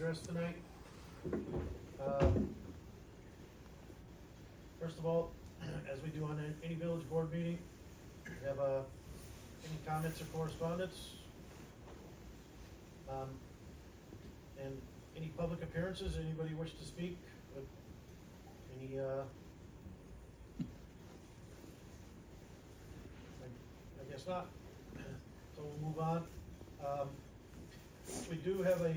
address tonight. First of all, as we do on any village board meeting, we have any comments or correspondence? And any public appearances, anybody wish to speak? Any, I guess not. So we'll move on. We do have a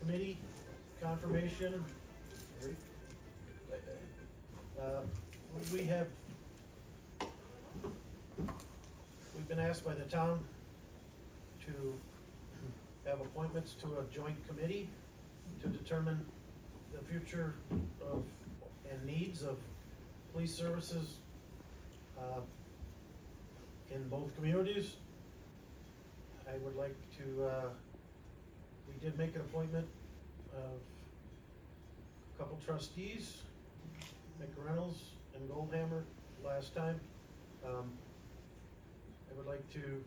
committee confirmation. We've been asked by the town to have appointments to a joint committee to determine the future of and needs of police services in both communities. I would like to, we did make an appointment of a couple trustees, McReynolds and Goldhammer last time. I would like to,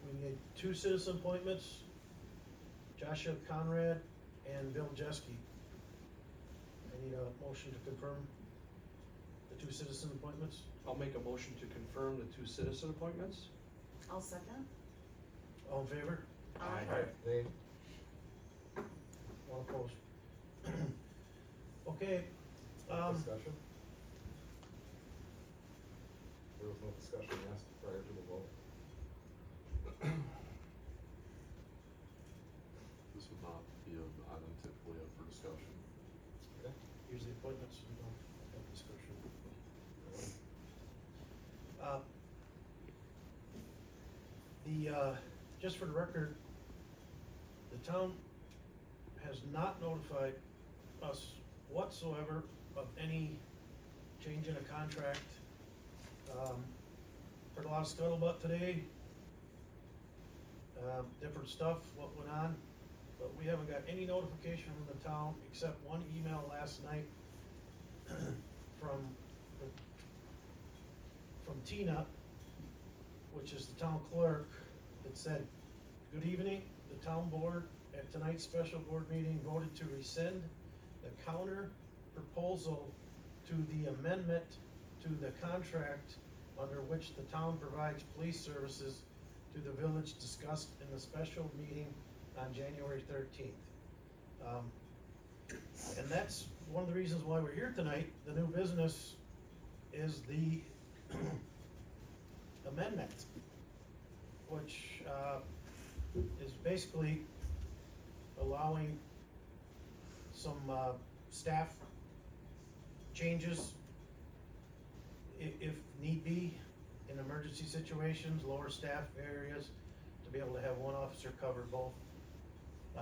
we need 2 citizen appointments, Joshua Conrad and Bill Jeske. I need a motion to confirm the 2 citizen appointments. I'll make a motion to confirm the 2 citizen appointments. I'll second. All in favor? Name? All opposed? Okay, Discussion? There was no discussion asked prior to the vote. This would not be an item typically up for discussion. Okay. usually appointments, we don't have discussion. Just for the record, the town has not notified us whatsoever of any change in a contract. Heard a lot of scuttlebutt today, different stuff, what went on, but we haven't got any notification from the town except one email last night from Tina, which is the town clerk, that said, "Good evening, the town board at tonight's special board meeting voted to rescind the counter proposal to the amendment to the contract under which the town provides police services to the village discussed in the special meeting on January 13th. And that's one of the reasons why we're here tonight. The new business is the amendment, which is basically allowing some staff changes if need be in emergency situations, lower staff areas, to be able to have one officer cover both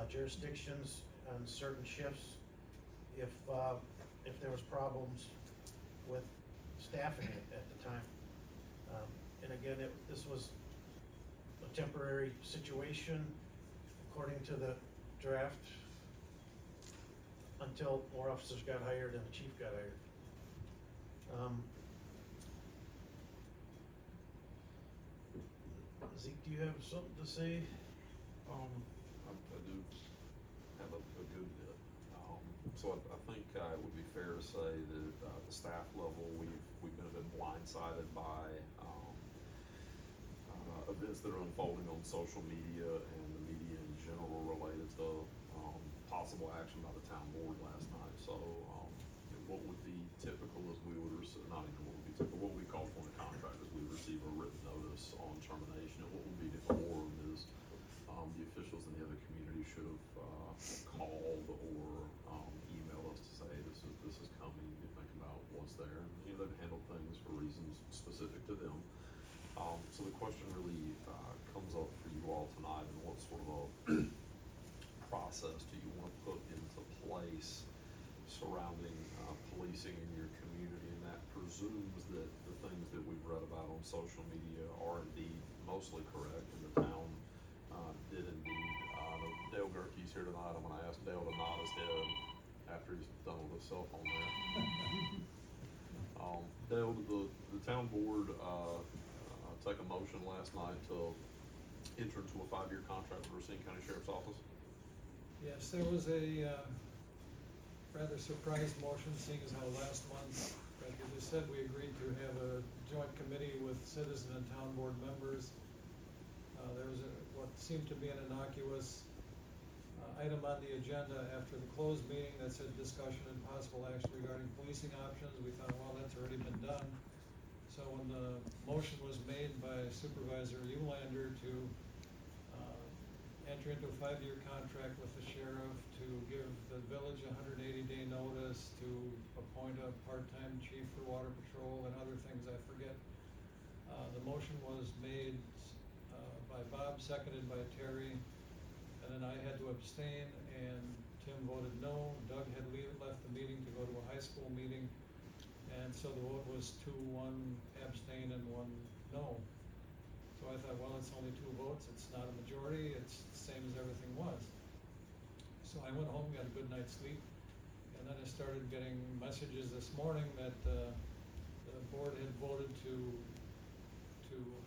jurisdictions on certain shifts if there was problems with staffing it at the time. And again, this was a temporary situation according to the draft until more officers got hired and the chief got hired. Zeke, do you have something to say? I do have a good bit. So I think it would be fair to say that at the staff level, we've been a bit blindsided by events that are unfolding on social media and the media in general related to possible action by the town board last night. So what would be typical is we would receive, not even what would be typical, what we call for in a contract is we would receive a written notice on termination. And what would be the norm is the officials in the other community should have called or emailed us to say this is coming. You think about what's there. And, they've handled things for reasons specific to them. So the question really comes up for you all tonight, and what sort of a process do you want to put into place surrounding policing in your community? And that presumes that the things that we've read about on social media are indeed mostly correct, and the town did indeed. Dale Gerke's here tonight. I'm going to ask Dale to nod his head after he's done with his cell phone there. Dale, the town board take a motion last night to enter into a 5-year contract with Racine County Sheriff's Office. Yes, there was a rather surprise motion, seeing as how last month, like you just said, we agreed to have a joint committee with citizen and town board members. There was what seemed to be an innocuous item on the agenda after the closed meeting that said discussion and possible action regarding policing options. We thought, well, that's already been done. So when the motion was made by Supervisor Ulander to enter into a 5-year contract with the sheriff, to give the village a 180-day notice, to appoint a part-time chief for water patrol and other things I forget. The motion was made by Bob, seconded by Terry, and then I had to abstain, and Tim voted no. Doug had left the meeting to go to a high school meeting, and so the vote was 2-1 abstain and 1 no. So I thought, well, it's only 2 votes, it's not a majority, it's the same as everything was. So I went home, got a good night's sleep, and then I started getting messages this morning that the board had voted to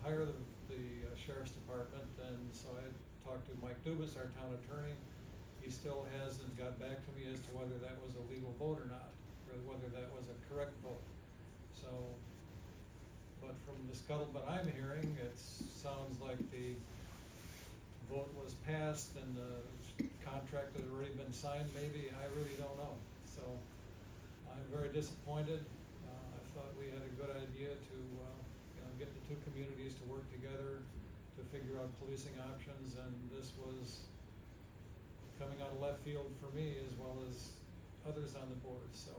hire the sheriff's department, and so I talked to Mike Dubus, our town attorney. He still hasn't got back to me as to whether that was a legal vote or not, or whether that was a correct vote. So, but from the scuttlebutt I'm hearing, it sounds like the vote was passed and the contract had already been signed, maybe, I really don't know. So, I'm very disappointed. I thought we had a good idea to, get the 2 communities to work together to figure out policing options, and this was coming out of left field for me as well as others on the board, so.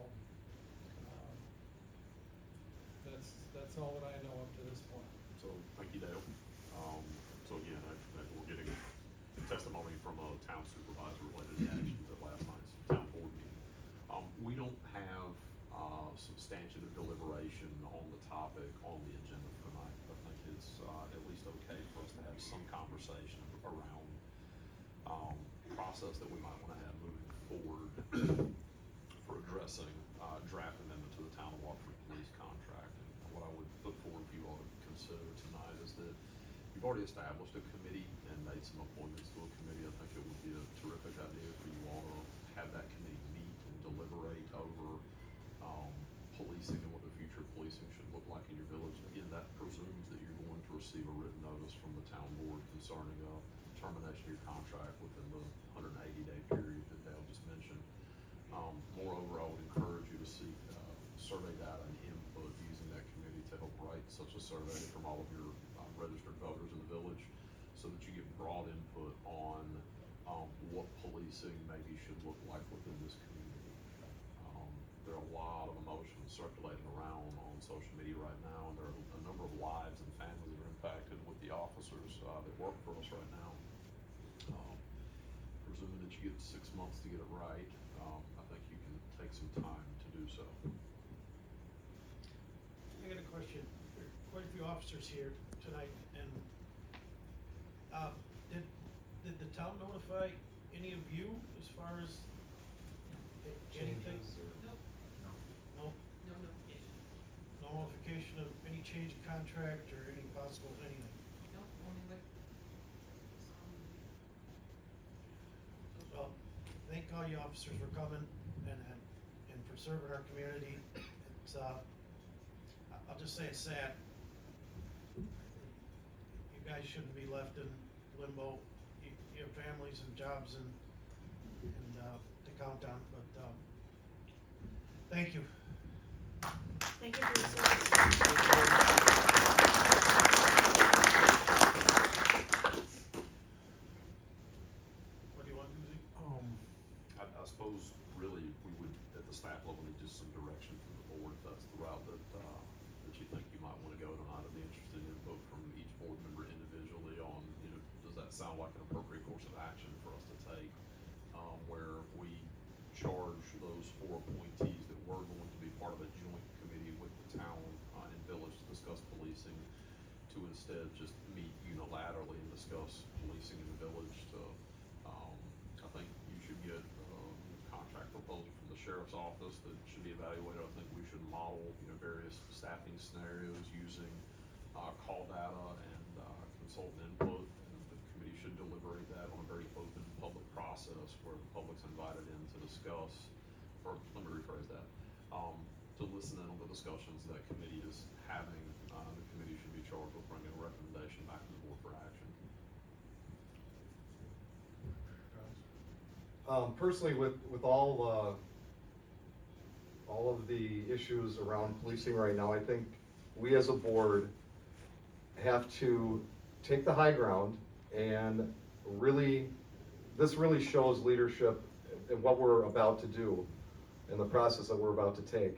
That's all that I know up to this point. So, thank you, Dale. So again, we're getting testimony from a town supervisor related to actions at last night's town board meeting. We don't have substantive deliberation on the topic on the agenda for tonight. I think it's at least okay for us to have some conversation around process that we might want to have moving forward for addressing draft amendment to the town of Waterford police contract. And what I would put forward for you all to consider tonight is that you've already established a committee and made some appointments to a committee. I think it would be a terrific idea for you all to have that committee meet and deliberate over policing and what the future of policing should look like in your village. Again, that presumes that you're going to receive a written notice from the town board concerning a termination of your contract within the 180-day period that Dale just mentioned. Moreover, I would encourage you to seek survey data and input using that committee to help write such a survey from all of your registered voters in the village, so that you get broad input on what policing maybe should look like within this community. There are a lot of emotions circulating around on social media right now, and there are a number of lives and families that are impacted with the officers that work for us right now. Presuming that you get 6 months to get it right, I think you can take some time to do so. I got a question. There are quite a few officers here tonight, and did the town notify any of you as far as anything? Changes or? Nope, No? no notification. No notification of any change of contract or any possible anything? Nope, only like, Well, thank all you officers for coming and for serving our community. It's, I'll just say it's sad. You guys shouldn't be left in limbo. You have families and jobs and to count on, but, thank you. thank you for your service. What do you want, Suzie? I suppose really we would, at the staff level, need just some direction from the board. If that's the route that you think you might want to go tonight. I'd be interested in input from each board member individually on, does that sound like an appropriate course of action for us to take? Where we charge those 4 appointees that were going to be part of a joint committee with the town and village to discuss policing, to instead just meet unilaterally and discuss policing in the village. To I think you should get contract proposal from the sheriff's office that should be evaluated. I think we should model various staffing scenarios using call data and, consultant input, and the committee should deliberate that on a very open public process where the public's invited in to discuss, or let me rephrase that, to listen in on the discussions that committee is having. The committee should be charged with bringing a recommendation back to the board for action. Personally, with all of the issues around policing right now, I think we as a board have to take the high ground and this really shows leadership in what we're about to do, in the process that we're about to take.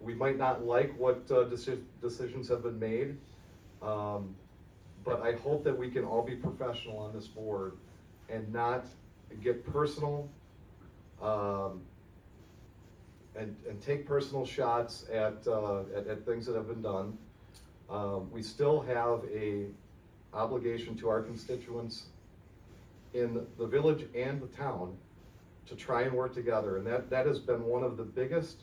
We might not like what decisions have been made, but I hope that we can all be professional on this board and not get personal, and take personal shots at things that have been done. We still have a obligation to our constituents in the village and the town to try and work together, and that has been one of the biggest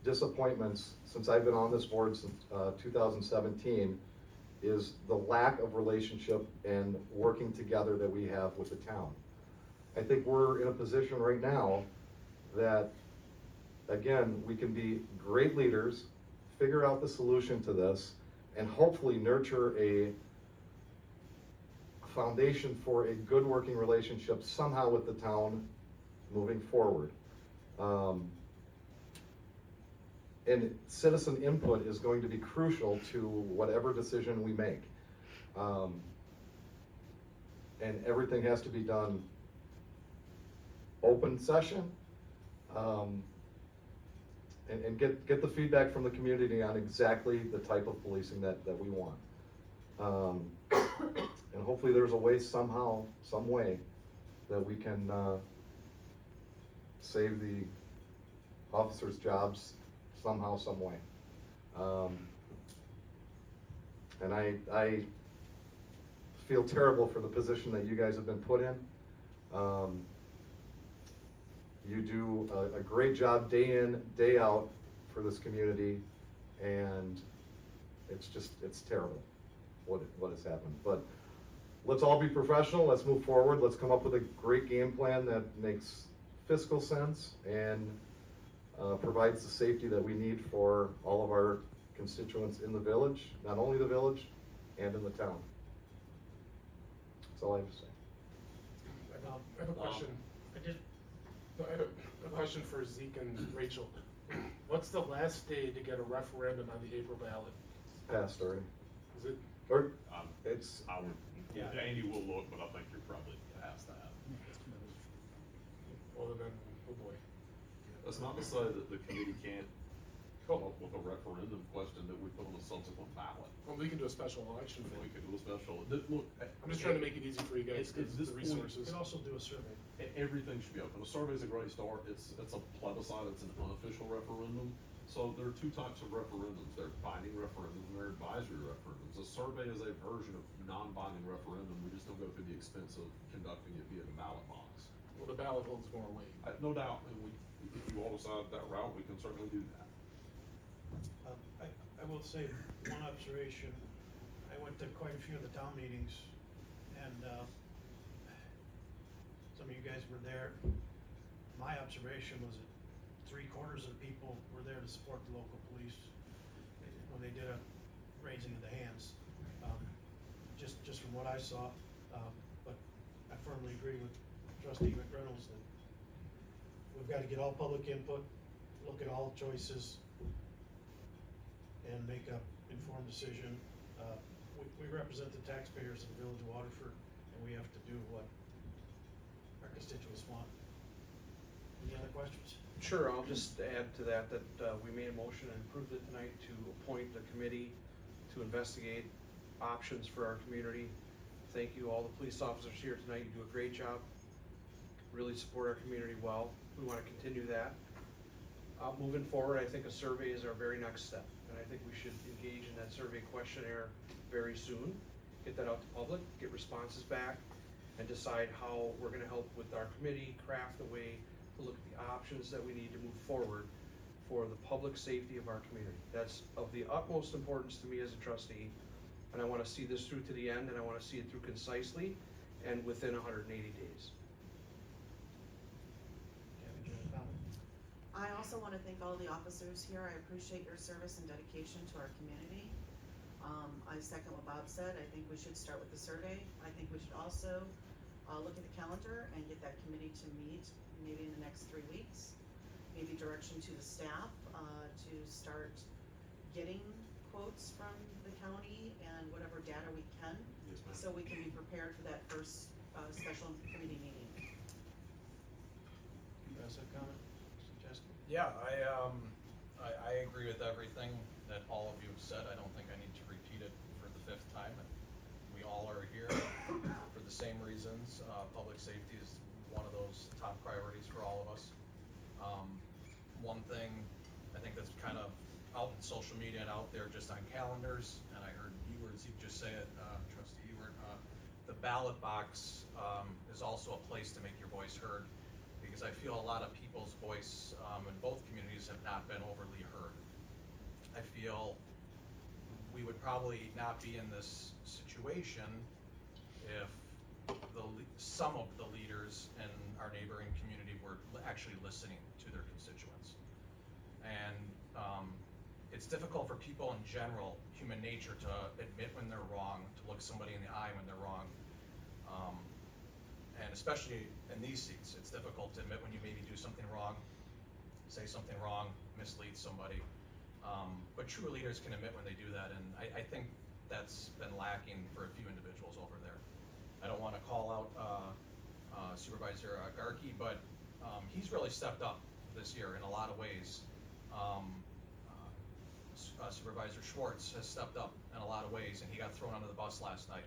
disappointments since I've been on this board since 2017, is the lack of relationship and working together that we have with the town. I think we're in a position right now that, again, we can be great leaders, figure out the solution to this, and hopefully nurture a foundation for a good working relationship somehow with the town moving forward. And citizen input is going to be crucial to whatever decision we make. And everything has to be done open session, and get the feedback from the community on exactly the type of policing that we want. And hopefully there's a way somehow, some way, that we can save the officers' jobs somehow, some way. And I feel terrible for the position that you guys have been put in. You do a great job day in, day out for this community, and it's terrible what has happened. But let's all be professional, let's move forward, let's come up with a great game plan that makes fiscal sense and provides the safety that we need for all of our constituents in the village, not only the village, and in the town. That's all I have to say. I have a question. I have a question for Zeke and Rachel. What's the last day to get a referendum on the April ballot? Passed already. Is it? Or, it's, I would, Andy will look, but I think you're probably past that. Well, then, oh boy. That's not to say that the committee can't come up with a referendum question that we put on a subsequent ballot. Well, we can do a special election for We it. could do a special, look. I'm just trying to make it easy for you guys, At because this the point, We resources. could also do a survey. Everything should be open. A survey is a great start. It's a plebiscite, it's an unofficial referendum. So there are two types of referendums. There are binding referendums and there are advisory referendums. A survey is a version of non-binding referendum. We just don't go through the expense of conducting it via the ballot box. Well, the ballot holds more weight. No doubt, and if you all decide that route, we can certainly do that. I will say one observation. I went to quite a few of the town meetings, and some of you guys were there. My observation was that 3/4 of the people were there to support the local police when they did a raising of the hands. Just from what I saw, but I firmly agree with Trustee McReynolds that we've got to get all public input, look at all choices, and make a informed decision. We represent the taxpayers of the village of Waterford, and we have to do what our constituents want. Any other questions? Sure, I'll just add to that, we made a motion and approved it tonight to appoint a committee to investigate options for our community. Thank you, all the police officers here tonight, you do a great job, really support our community well. We want to continue that. Moving forward, I think a survey is our very next step, and I think we should engage in that survey questionnaire very soon, get that out to public, get responses back, and decide how we're gonna help with our committee craft a way to look at the options that we need to move forward for the public safety of our community. That's of the utmost importance to me as a trustee, and I wanna see this through to the end, and I wanna see it through concisely and within 180 days. Gabby, do you have a comment? I also wanna thank all the officers here, I appreciate your service and dedication to our community. I second what Bob said, I think we should start with the survey, I think we should also, look at the calendar and get that committee to meet maybe in the next 3 weeks. Maybe direction to the staff, to start getting quotes from the county and whatever data we can, Yes, ma'am. so we can be prepared for that first, special committee meeting. You guys have a comment, suggestion? Yeah, I agree with everything that all of you have said. I don't think I need to repeat it for the 5th time. We all are here for the same reasons. Public safety is one of those top priorities for all of us. One thing I think that's kind of out in social media and out there just on calendars, and I heard you or Zeke just say it, Trustee Ewert, the ballot box is also a place to make your voice heard, because I feel a lot of people's voice in both communities have not been overly heard. I feel we would probably not be in this situation if some of the leaders in our neighboring community were actually listening to their constituents. And it's difficult for people in general, human nature, to admit when they're wrong, to look somebody in the eye when they're wrong. And especially in these seats, it's difficult to admit when you maybe do something wrong, say something wrong, mislead somebody. But true leaders can admit when they do that, and I think that's been lacking for a few individuals over there. I don't want to call out Supervisor Garkey, but he's really stepped up this year in a lot of ways. Supervisor Schwartz has stepped up in a lot of ways, and he got thrown under the bus last night.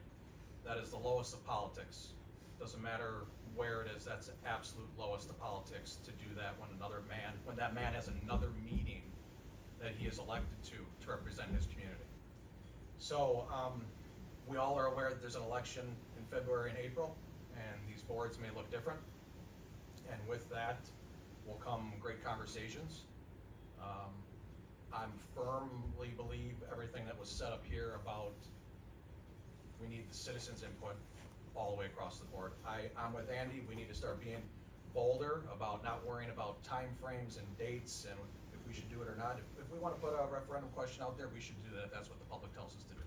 That is the lowest of politics. Doesn't matter where it is, that's the absolute lowest of politics to do that when that man has another meeting that he is elected to represent his community. So we all are aware that there's an election in February and April, and these boards may look different. And with that will come great conversations. I'm firmly believe everything that was set up here about we need the citizens' input all the way across the board. I'm with Andy, we need to start being bolder about not worrying about timeframes and dates and if we should do it or not. If we want to put a referendum question out there, we should do that if that's what the public tells us to do.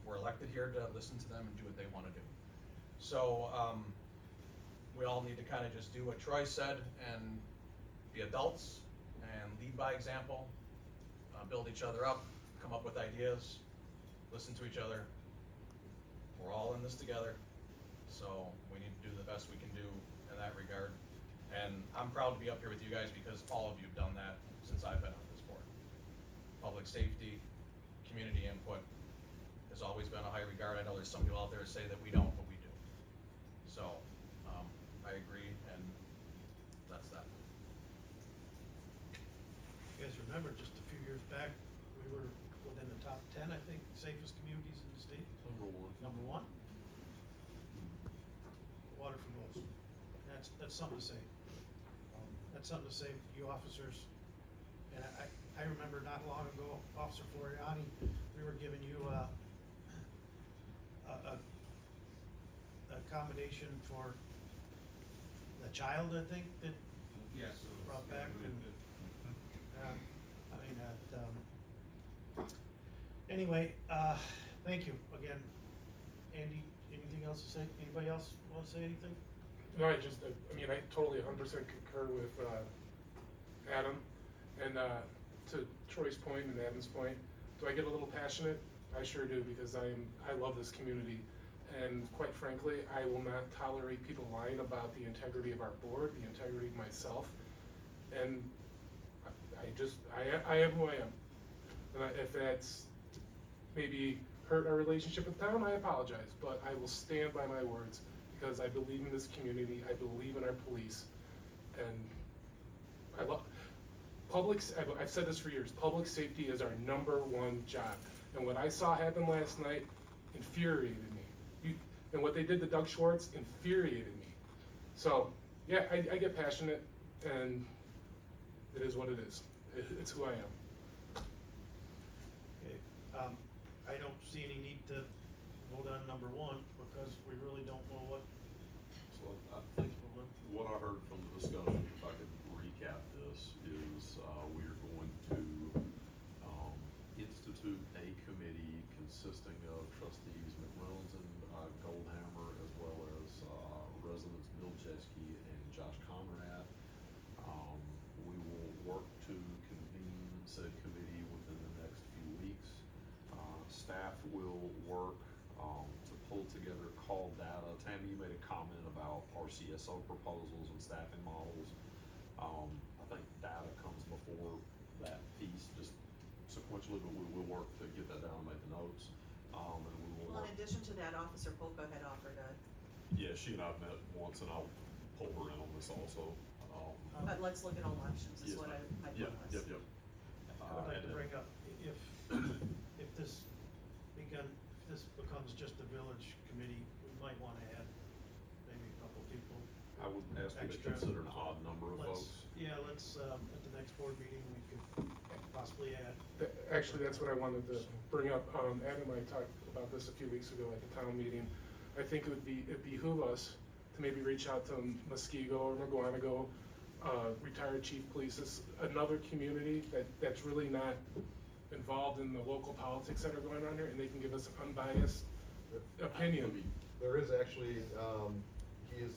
We're elected here to listen to them and do what they want to do. So we all need to kind of just do what Troy said and be adults and lead by example, build each other up, come up with ideas, listen to each other. We're all in this together, so we need to do the best we can do in that regard. And I'm proud to be up here with you guys because all of you have done that since I've been on this board. Public safety, community input has always been a high regard. I know there's some people out there that say that we don't, but we do. So, I agree, and that's that. You guys remember, just a few years back, we were within the top 10, I think, safest communities in the state. Number one. Waterford was. That's something to say. That's something to say to you officers. And I remember not long ago, Officer Floriani, we were giving you a accommodation for the child, I think, that Yes. brought back. And, anyway, thank you again. Andy, anything else to say? Anybody else want to say anything? No, I mean, I totally 100% concur with Adam. And to Troy's point and Adam's point, do I get a little passionate? I sure do, because I love this community. And quite frankly, I will not tolerate people lying about the integrity of our board, the integrity of myself. And I am who I am. And if that's maybe hurt our relationship with town, I apologize. But I will stand by my words because I believe in this community. I believe in our police. And I love I've said this for years, public safety is our #1 job. And what I saw happen last night infuriated me. And what they did to Doug Schwartz infuriated me. So, yeah, I get passionate, and it is what it is. It's who I am. Okay, I don't see any need to vote on number one, because we really don't know what. So I think what I heard from the discussion, if I could recap this, is, we are going to, institute a committee consisting of trustees McReynolds and, Goldhammer, as well as, residents Milcheski and Josh Conrad. We will work to convene said committee within the next few weeks. Staff will work, to pull together call data. Tammy, you made a comment about RCSO proposals and staffing models. I think data comes before that piece, just sequentially, but we will work to get that down and make the notes. And we will Well, work. in addition to that, Officer Polka had offered Yeah, she and I have met once, and I'll pull her in on this also. but let's look at all options, is Yes, what ma'am. my Yep, point was. yep, yep. I would like And to then- bring up, if this becomes just a village committee, we might wanna add maybe a couple people. I would ask you to Extra. consider an odd number of Let's- folks. Yeah, let's, at the next board meeting, we could possibly add. Actually, that's what I wanted to bring up. Adam and I talked about this a few weeks ago at the town meeting. I think it'd behoove us to maybe reach out to Muskego or McGuanago, retired chief police, is another community that's really not involved in the local politics that are going on here, and they can give us an unbiased opinion. There is actually, he has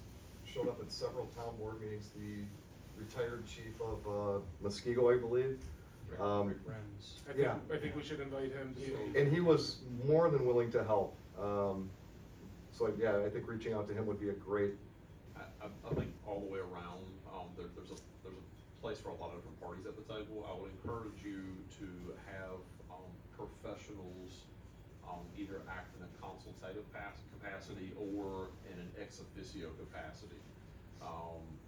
showed up at several town board meetings, the retired chief of, Muskego, I believe. Friends. I think we should invite him. And he was more than willing to help. So yeah, I think reaching out to him would be a great, I think all the way around, there's a place for a lot of different parties at the table. I would encourage you to have, professionals, either act in a consultative capacity or in an ex officio capacity.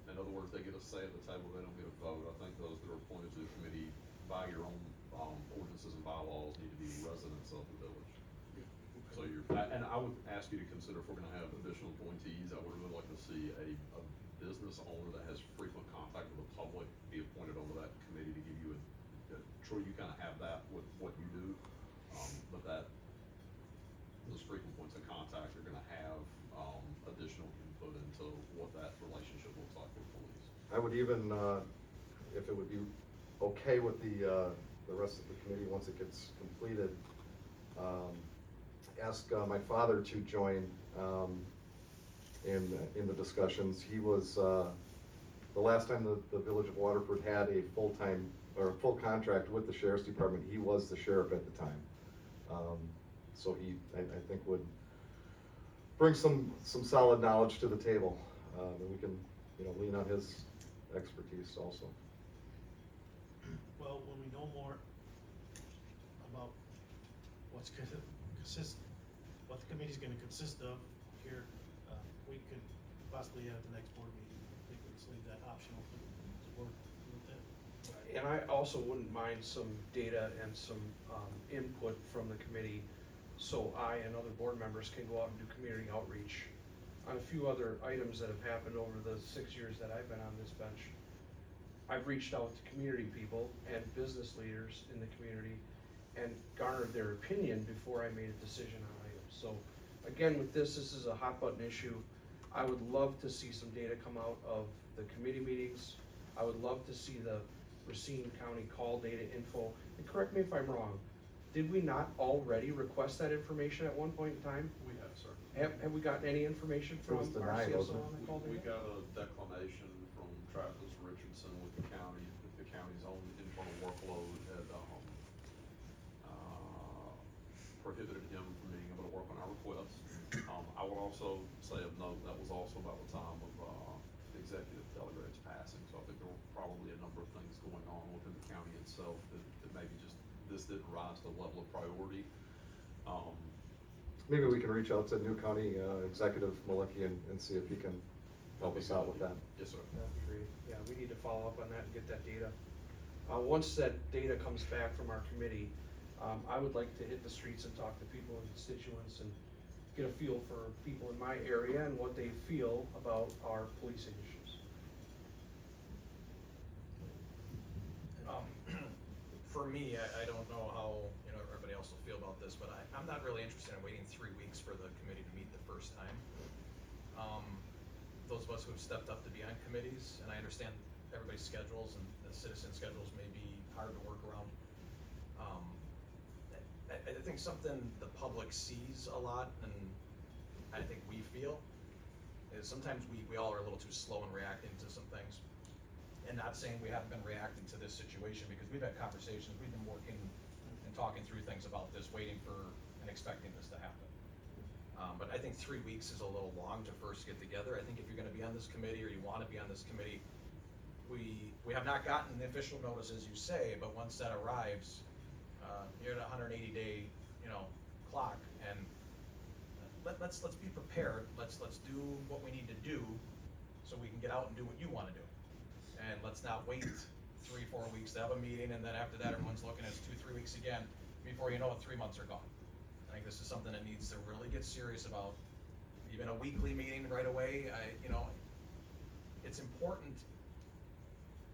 In other words, they get a say at the table, they don't get a vote. I think those that are appointed to the committee by your own, ordinances and bylaws need to be residents of the village. So and I would ask you to consider, if we're gonna have additional appointees, I would really like to see a business owner that has frequent contact with the public be appointed onto that committee to give you Troy, you kinda have that with what you do, but those frequent points of contact are gonna have, additional input into what that relationship looks like with police. I would even, if it would be okay with the rest of the committee, once it gets completed, ask my father to join in the discussions. He was, the last time the village of Waterford had a full-time, or a full contract with the sheriff's department, he was the sheriff at the time. So he, I think, would bring some solid knowledge to the table, and we can, lean on his expertise also. Well, when we know more about what's gonna what the committee's gonna consist of here, we could possibly have the next board meeting. I think we just leave that optional for the board with that. And I also wouldn't mind some data and some input from the committee, so I and other board members can go out and do community outreach on a few other items that have happened over the 6 years that I've been on this bench. I've reached out to community people and business leaders in the community and garnered their opinion before I made a decision on items. So again, with this is a hot button issue. I would love to see some data come out of the committee meetings. I would love to see the Racine County call data info. And correct me if I'm wrong, did we not already request that information at one point in time? We have, sir. Have we gotten any information It from was denied, RCSO wasn't it? on the call We data? got a declination from Travis Richardson with the county, that the county's own internal workload had, prohibited him from being able to work on our requests. I would also say of note, that was also about the time of, executive delegates passing, so I think there were probably a number of things going on within the county itself that maybe just, this didn't rise to the level of priority. Maybe we can reach out to new county executive Malecki and see if he can help us out with that. Yes, sir. That'd be great. Yeah, we need to follow up on that and get that data. Once that data comes back from our committee, I would like to hit the streets and talk to people and constituents and get a feel for people in my area and what they feel about our policing issues. for me, I don't know how, you know, everybody else will feel about this, but I'm not really interested in waiting 3 weeks for the committee to meet the first time. Those of us who have stepped up to be on committees, and I understand everybody's schedules and the citizen schedules may be hard to work around. I think something the public sees a lot, and I think we feel, is sometimes we all are a little too slow in reacting to some things. And not saying we haven't been reacting to this situation, because we've had conversations, we've been working and talking through things about this, waiting for and expecting this to happen. But I think 3 weeks is a little long to first get together. I think if you're gonna be on this committee, or you wanna be on this committee, we have not gotten the official notice, as you say, but once that arrives, you're at a 180-day, you know, clock, and let's be prepared. Let's do what we need to do, so we can get out and do what you wanna do. And let's not wait 3-4 weeks to have a meeting, and then after that, everyone's looking at 2-3 weeks again. Before you know it, 3 months are gone. I think this is something that needs to really get serious about. Even a weekly meeting right away, you know, it's important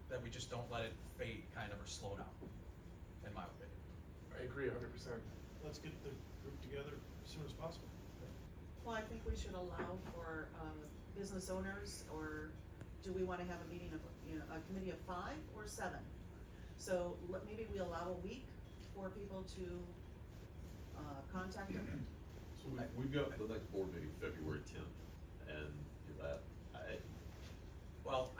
that we just don't let it fade, kind of, or slow down, in my opinion. I agree 100%. Let's get the group together as soon as possible. Well, I think we should allow for, business owners, or do we wanna have a meeting of, you know, a committee of 5 or 7? So maybe we allow a week for people to, contact them. So we've got the next board meeting February 10th, and that, Well,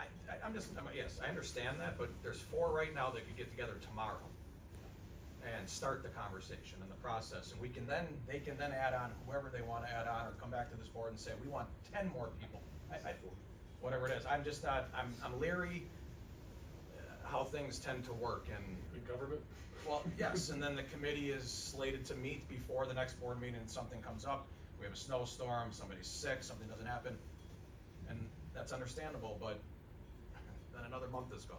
yes, I understand that, but there's 4 right now that could get together tomorrow and start the conversation and the process, and they can then add on whoever they wanna add on, or come back to this board and say, we want 10 more people. Whatever it is, I'm just not, I'm leery how things tend to work, and, Good government? well, yes, and then the committee is slated to meet before the next board meeting, and something comes up, we have a snowstorm, somebody's sick, something doesn't happen, and that's understandable, but then another month is gone.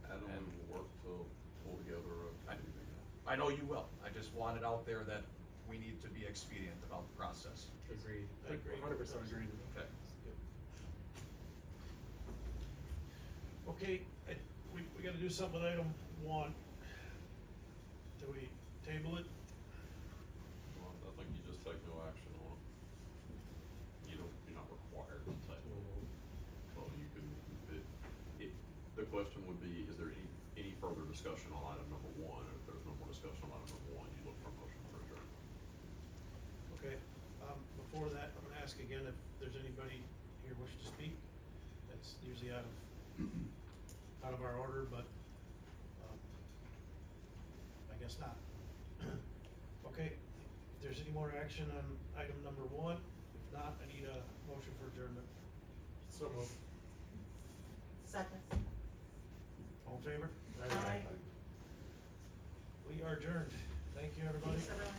Adam will work to pull together a committee meeting. I know you will, I just want it out there that we need to be expedient about the process. Agreed. I agree. 100% agreed. Okay. Okay, we gotta do something with item 1. Do we table it? Well, I think you just take no action on it. You're not required to take it. So you can, the question would be, is there any further discussion on item number 1? And if there's no more discussion on item number 1, you look for a motion for adjournment. Okay, before that, I'm gonna ask again if there's anybody here wish to speak. That's usually out of our order, but, I guess not. Okay, if there's any more action on item number 1, if not, I need a motion for adjournment. So moved. Second. All in favor? Aye. We are adjourned. Thank you, everybody. Thanks, everyone.